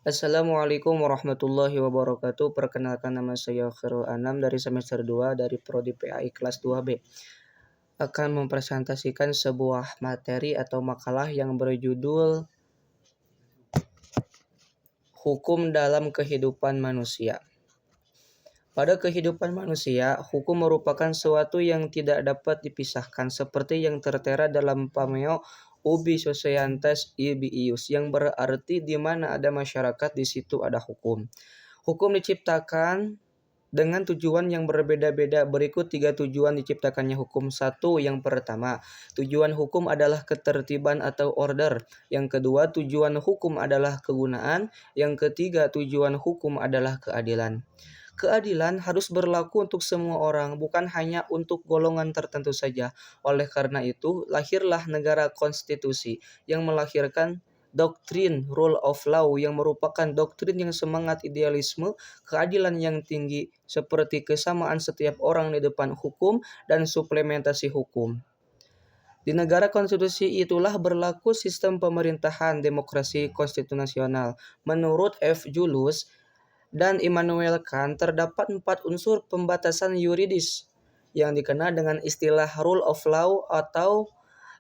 Assalamualaikum warahmatullahi wabarakatuh. Perkenalkan nama saya Khairul Anam dari semester 2 dari Prodi PAI kelas 2B. Akan mempresentasikan sebuah materi atau makalah yang berjudul Hukum dalam Kehidupan Manusia. Pada kehidupan manusia, hukum merupakan sesuatu yang tidak dapat dipisahkan seperti yang tertera dalam Pameo Ubi Societas Ibiius yang berarti di mana ada masyarakat di situ ada hukum. Hukum diciptakan dengan tujuan yang berbeda-beda. Berikut 3 tujuan diciptakannya hukum. 1. Yang pertama, tujuan hukum adalah ketertiban atau order. Yang kedua, tujuan hukum adalah kegunaan. Yang ketiga, tujuan hukum adalah keadilan. Keadilan harus berlaku untuk semua orang, bukan hanya untuk golongan tertentu saja. Oleh karena itu, lahirlah negara konstitusi yang melahirkan doktrin rule of law yang merupakan doktrin yang semangat idealisme, keadilan yang tinggi seperti kesamaan setiap orang di depan hukum dan suplementasi hukum. Di negara konstitusi itulah berlaku sistem pemerintahan demokrasi konstitusional. Menurut F. Julius dan Immanuel Kant, terdapat 4 unsur pembatasan yuridis yang dikenal dengan istilah rule of law atau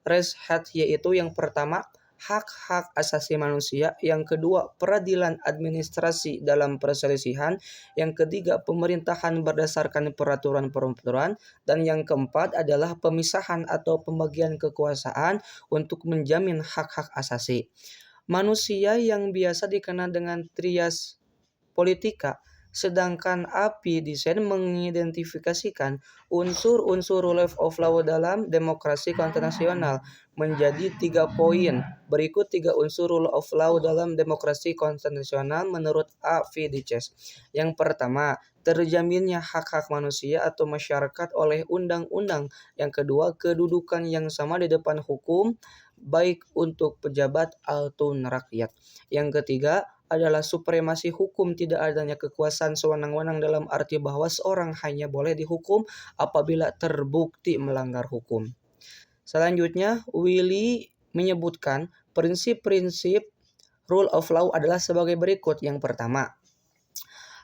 res hat, yaitu yang pertama, hak-hak asasi manusia, yang kedua, peradilan administrasi dalam perselisihan, yang ketiga, pemerintahan berdasarkan peraturan-peraturan, dan yang keempat adalah pemisahan atau pembagian kekuasaan untuk menjamin hak-hak asasi manusia yang biasa dikenal dengan trias politika. Sedangkan API desain mengidentifikasikan unsur-unsur rule of law dalam demokrasi konstitusional menjadi 3 poin. Berikut 3 unsur rule of law dalam demokrasi konstitusional menurut A. Fidices. Yang pertama, terjaminnya hak-hak manusia atau masyarakat oleh undang-undang. Yang kedua, kedudukan yang sama di depan hukum baik untuk pejabat atau rakyat. Yang ketiga adalah supremasi hukum, tidak adanya kekuasaan sewenang-wenang dalam arti bahwa seorang hanya boleh dihukum apabila terbukti melanggar hukum. Selanjutnya, Willy menyebutkan prinsip-prinsip rule of law adalah sebagai berikut. Yang pertama,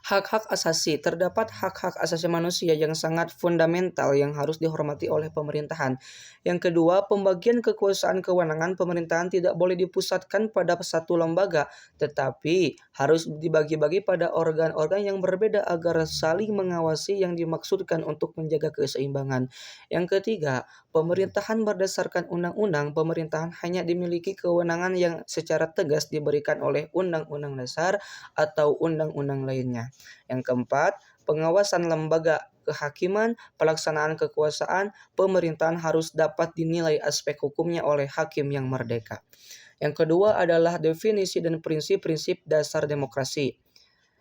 hak-hak asasi. Terdapat hak-hak asasi manusia yang sangat fundamental yang harus dihormati oleh pemerintahan. Yang kedua, pembagian kekuasaan kewenangan pemerintahan tidak boleh dipusatkan pada satu lembaga, tetapi harus dibagi-bagi pada organ-organ yang berbeda agar saling mengawasi yang dimaksudkan untuk menjaga keseimbangan. Yang ketiga, pemerintahan berdasarkan undang-undang. Pemerintahan hanya dimiliki kewenangan yang secara tegas diberikan oleh Undang-Undang Dasar atau undang-undang lainnya. Yang keempat, pengawasan lembaga kehakiman, pelaksanaan kekuasaan, pemerintahan harus dapat dinilai aspek hukumnya oleh hakim yang merdeka. Yang kedua adalah definisi dan prinsip-prinsip dasar demokrasi.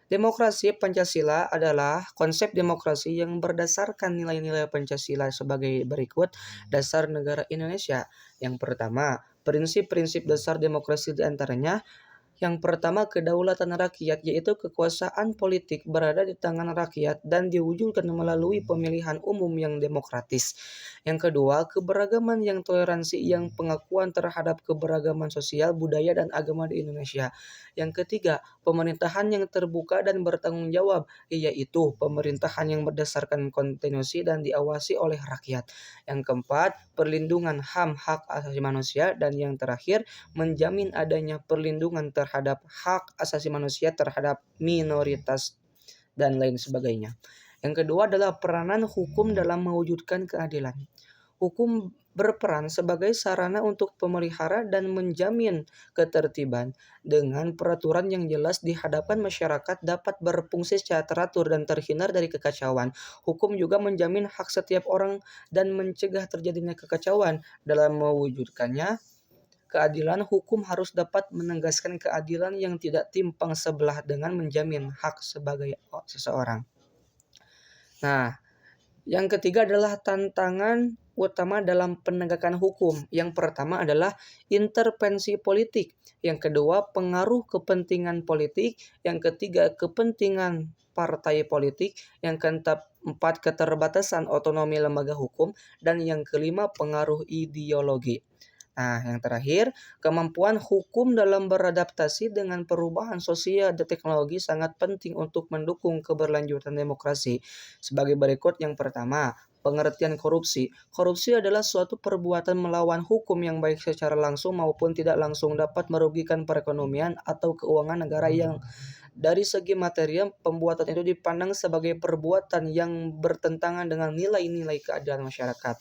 Demokrasi Pancasila adalah konsep demokrasi yang berdasarkan nilai-nilai Pancasila sebagai berikut. Dasar negara Indonesia. Yang pertama, prinsip-prinsip dasar demokrasi diantaranya. Yang pertama, kedaulatan rakyat, yaitu kekuasaan politik berada di tangan rakyat dan diwujudkan melalui pemilihan umum yang demokratis. Yang kedua, keberagaman yang toleransi, yang pengakuan terhadap keberagaman sosial, budaya, dan agama di Indonesia. Yang ketiga, pemerintahan yang terbuka dan bertanggung jawab, yaitu pemerintahan yang berdasarkan konstitusi dan diawasi oleh rakyat. Yang keempat, perlindungan HAM, hak asasi manusia, dan yang terakhir, menjamin adanya perlindungan terhadap hak asasi manusia terhadap minoritas dan lain sebagainya. Yang kedua adalah peranan hukum dalam mewujudkan keadilan. Hukum berperan sebagai sarana untuk pemelihara dan menjamin ketertiban. Dengan peraturan yang jelas di hadapan masyarakat dapat berfungsi secara teratur dan terhindar dari kekacauan. Hukum juga menjamin hak setiap orang dan mencegah terjadinya kekacauan. Dalam mewujudkannya keadilan, hukum harus dapat menegaskan keadilan yang tidak timpang sebelah dengan menjamin hak sebagai seseorang. Nah, yang ketiga adalah tantangan utama dalam penegakan hukum. Yang pertama adalah intervensi politik. Yang kedua, pengaruh kepentingan politik. Yang ketiga, kepentingan partai politik. Yang keempat, keterbatasan otonomi lembaga hukum. Dan yang kelima, pengaruh ideologi. Nah, yang terakhir, kemampuan hukum dalam beradaptasi dengan perubahan sosial dan teknologi sangat penting untuk mendukung keberlanjutan demokrasi. Sebagai berikut, yang pertama, pengertian korupsi. Korupsi adalah suatu perbuatan melawan hukum yang baik secara langsung maupun tidak langsung dapat merugikan perekonomian atau keuangan negara yang dari segi material pembuatan itu dipandang sebagai perbuatan yang bertentangan dengan nilai-nilai keadilan masyarakat.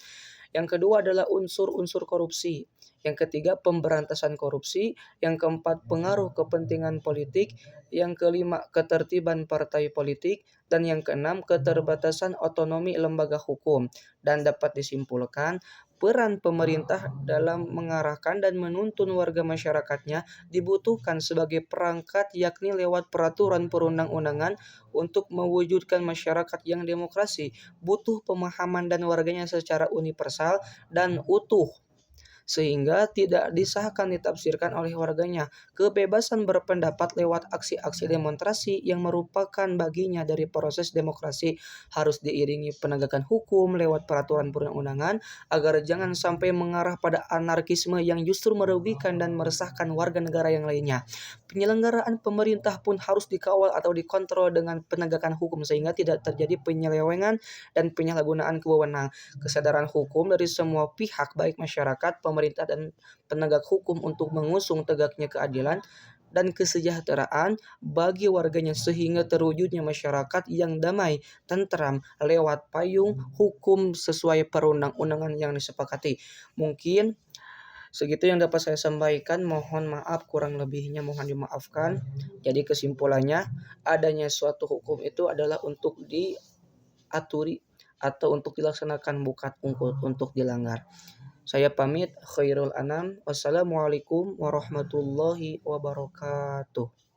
Yang kedua adalah unsur-unsur korupsi. Yang ketiga, pemberantasan korupsi. Yang keempat, pengaruh kepentingan politik. Yang kelima, ketertiban partai politik. Dan yang keenam, keterbatasan otonomi lembaga hukum. Dan dapat disimpulkan, peran pemerintah dalam mengarahkan dan menuntun warga masyarakatnya dibutuhkan sebagai perangkat, yakni lewat peraturan perundang-undangan untuk mewujudkan masyarakat yang demokrasi. Butuh pemahaman dan warganya secara universal dan utuh, sehingga tidak disahkan ditafsirkan oleh warganya. Kebebasan berpendapat lewat aksi-aksi demonstrasi yang merupakan baginya dari proses demokrasi harus diiringi penegakan hukum lewat peraturan perundang-undangan agar jangan sampai mengarah pada anarkisme yang justru merugikan dan meresahkan warga negara yang lainnya. Penyelenggaraan pemerintah pun harus dikawal atau dikontrol dengan penegakan hukum sehingga tidak terjadi penyelewengan dan penyalahgunaan kewenangan. Kesadaran hukum dari semua pihak baik masyarakat, pemerintah dan penegak hukum untuk mengusung tegaknya keadilan dan kesejahteraan bagi warganya sehingga terwujudnya masyarakat yang damai, tentram lewat payung hukum sesuai perundang-undangan yang disepakati. Mungkin segitu yang dapat saya sampaikan. Mohon maaf kurang lebihnya mohon dimaafkan. Jadi kesimpulannya, adanya suatu hukum itu adalah untuk diaturi atau untuk dilaksanakan, bukan untuk dilanggar. Saya pamit, khairul anam. Wassalamualaikum warahmatullahi wabarakatuh.